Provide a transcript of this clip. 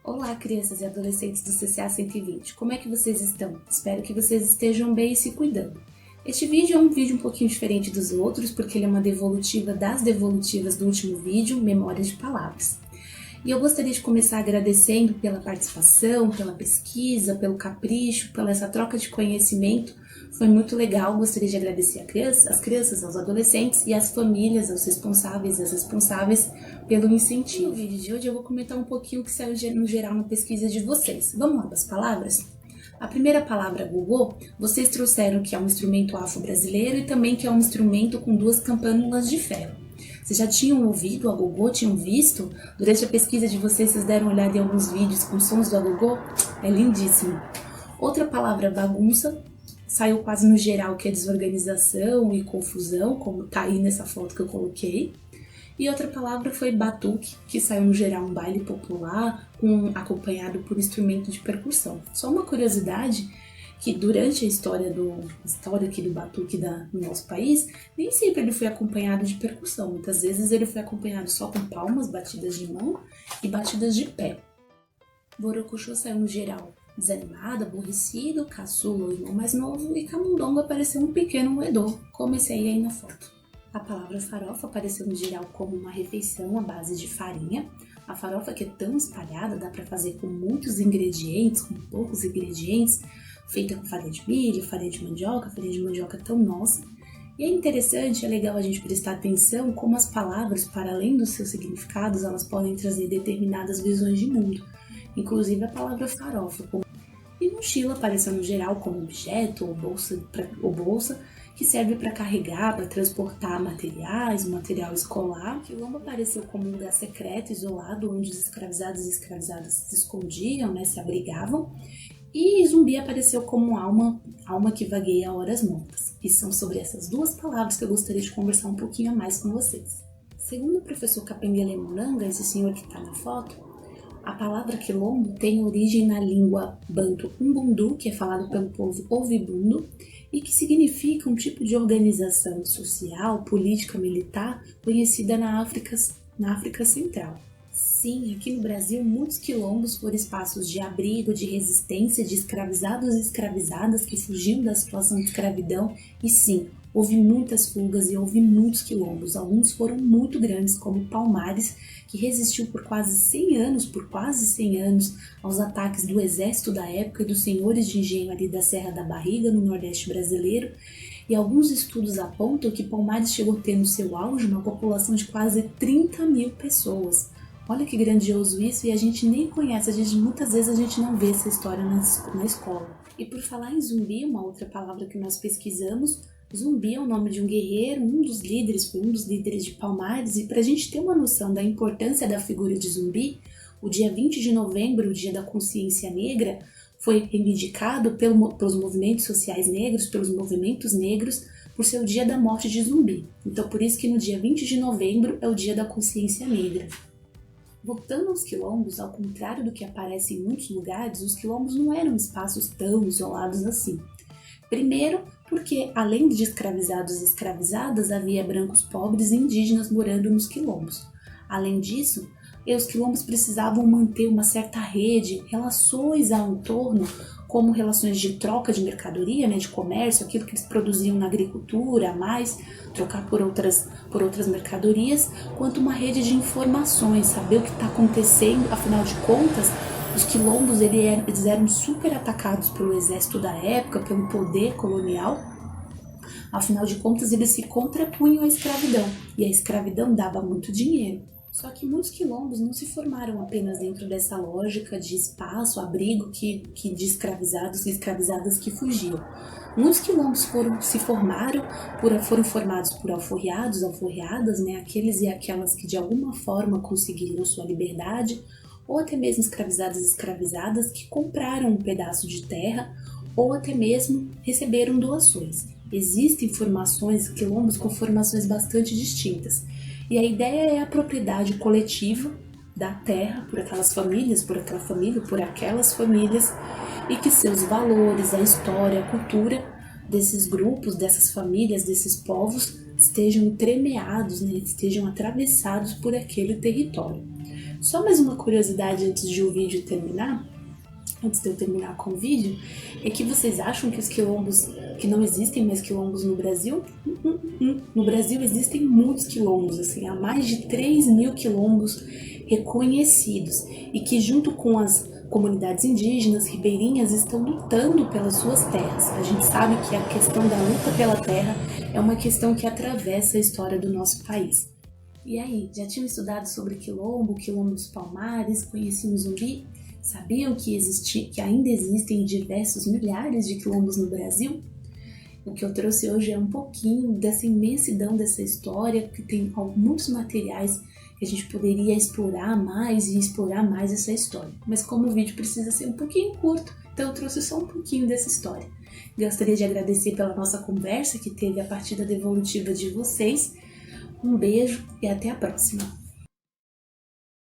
Olá, crianças e adolescentes do CCA 120, como é que vocês estão? Espero que vocês estejam bem e se cuidando. Este vídeo é um vídeo um pouquinho diferente dos outros, porque ele é uma devolutiva das devolutivas do último vídeo, Memórias de Palavras. E eu gostaria de começar agradecendo pela participação, pela pesquisa, pelo capricho, pela essa troca de conhecimento. Foi muito legal, gostaria de agradecer as crianças, aos adolescentes e às famílias, aos responsáveis e às responsáveis pelo incentivo. No vídeo de hoje eu vou comentar um pouquinho o que saiu no geral na pesquisa de vocês. Vamos lá para as palavras? A primeira palavra, gogô, vocês trouxeram que é um instrumento afro-brasileiro e também que é um instrumento com duas campânulas de ferro. Vocês já tinham ouvido o agogô, tinham visto? Durante a pesquisa de vocês deram uma olhada em alguns vídeos com sons do agogô? É lindíssimo. Outra palavra, bagunça, saiu quase no geral, que é desorganização e confusão, como tá aí nessa foto que eu coloquei. E outra palavra foi batuque, que saiu no geral um baile popular, acompanhado por instrumento de percussão. Só uma curiosidade, que durante a história aqui do batuque no nosso país, nem sempre ele foi acompanhado de percussão. Muitas vezes ele foi acompanhado só com palmas, batidas de mão e batidas de pé. Borocochô saiu no geral desanimado, aborrecido, caçula o irmão mais novo e camundongo apareceu um pequeno moedor, como esse aí na foto. A palavra farofa apareceu no geral como uma refeição à base de farinha. A farofa, que é tão espalhada, dá para fazer com muitos ingredientes, com poucos ingredientes, feita com farinha de milho, farinha de mandioca tão nossa. E é interessante, é legal a gente prestar atenção como as palavras, para além dos seus significados, elas podem trazer determinadas visões de mundo, inclusive a palavra farofa. E mochila apareceu no geral como objeto ou bolsa que serve para carregar, para transportar materiais, material escolar. Quilombo apareceu como um lugar secreto, isolado, onde os escravizados e escravizadas se escondiam, se abrigavam. E zumbi apareceu como alma que vagueia a horas mortas. E são sobre essas duas palavras que eu gostaria de conversar um pouquinho a mais com vocês. Segundo o professor Kapengele Mulanga, esse senhor que está na foto, a palavra quilombo tem origem na língua banto umbundu, que é falado pelo povo ouvibundo, e que significa um tipo de organização social, política, militar, conhecida na África Central. Sim, aqui no Brasil, muitos quilombos foram espaços de abrigo, de resistência, de escravizados e escravizadas que fugiam da situação de escravidão. E sim, houve muitas fugas e houve muitos quilombos. Alguns foram muito grandes, como Palmares, que resistiu por quase 100 anos aos ataques do exército da época e dos senhores de engenho ali da Serra da Barriga, no Nordeste brasileiro. E alguns estudos apontam que Palmares chegou a ter no seu auge uma população de quase 30 mil pessoas. Olha que grandioso isso, e a gente nem conhece, muitas vezes a gente não vê essa história na escola. E por falar em zumbi, uma outra palavra que nós pesquisamos, zumbi é o nome de um guerreiro, foi um dos líderes de Palmares, e para a gente ter uma noção da importância da figura de zumbi, o dia 20 de novembro, o dia da consciência negra, foi reivindicado pelos movimentos sociais negros, pelos movimentos negros, por ser o dia da morte de zumbi. Então por isso que no dia 20 de novembro é o dia da consciência negra. Voltando aos quilombos, ao contrário do que aparece em muitos lugares, os quilombos não eram espaços tão isolados assim. Primeiro, porque além de escravizados e escravizadas, havia brancos pobres e indígenas morando nos quilombos. Além disso, os quilombos precisavam manter uma certa rede, relações ao entorno, como relações de troca de mercadoria, de comércio, aquilo que eles produziam na agricultura, a mais, trocar por outras mercadorias, quanto uma rede de informações, saber o que está acontecendo. Afinal de contas, os quilombos eles eram super atacados pelo exército da época, pelo poder colonial. Afinal de contas, eles se contrapunham à escravidão, e a escravidão dava muito dinheiro. Só que muitos quilombos não se formaram apenas dentro dessa lógica de espaço, abrigo de escravizados e escravizadas que fugiam. Muitos quilombos foram formados por alforriados, alforriadas, aqueles e aquelas que de alguma forma conseguiram sua liberdade, ou até mesmo escravizados e escravizadas que compraram um pedaço de terra, ou até mesmo receberam doações. Existem quilombos com formações bastante distintas. E a ideia é a propriedade coletiva da terra por aquelas famílias, por aquela família, por aquelas famílias, e que seus valores, a história, a cultura desses grupos, dessas famílias, desses povos estejam entremeados, estejam atravessados por aquele território. Só mais uma curiosidade antes de o vídeo terminar, antes de eu terminar com o vídeo, é que vocês acham que os quilombos, que não existem mais quilombos no Brasil? No Brasil existem muitos quilombos, assim, há mais de 3.000 quilombos reconhecidos e que junto com as comunidades indígenas, ribeirinhas, estão lutando pelas suas terras. A gente sabe que a questão da luta pela terra é uma questão que atravessa a história do nosso país. E aí, já tinham estudado sobre quilombo, quilombo dos Palmares, conheciam o Zumbi? Sabiam que ainda existem diversos milhares de quilombos no Brasil? O que eu trouxe hoje é um pouquinho dessa imensidão dessa história, que tem muitos materiais que a gente poderia explorar mais essa história. Mas como o vídeo precisa ser um pouquinho curto, então eu trouxe só um pouquinho dessa história. Gostaria de agradecer pela nossa conversa que teve a partir da devolutiva de vocês. Um beijo e até a próxima!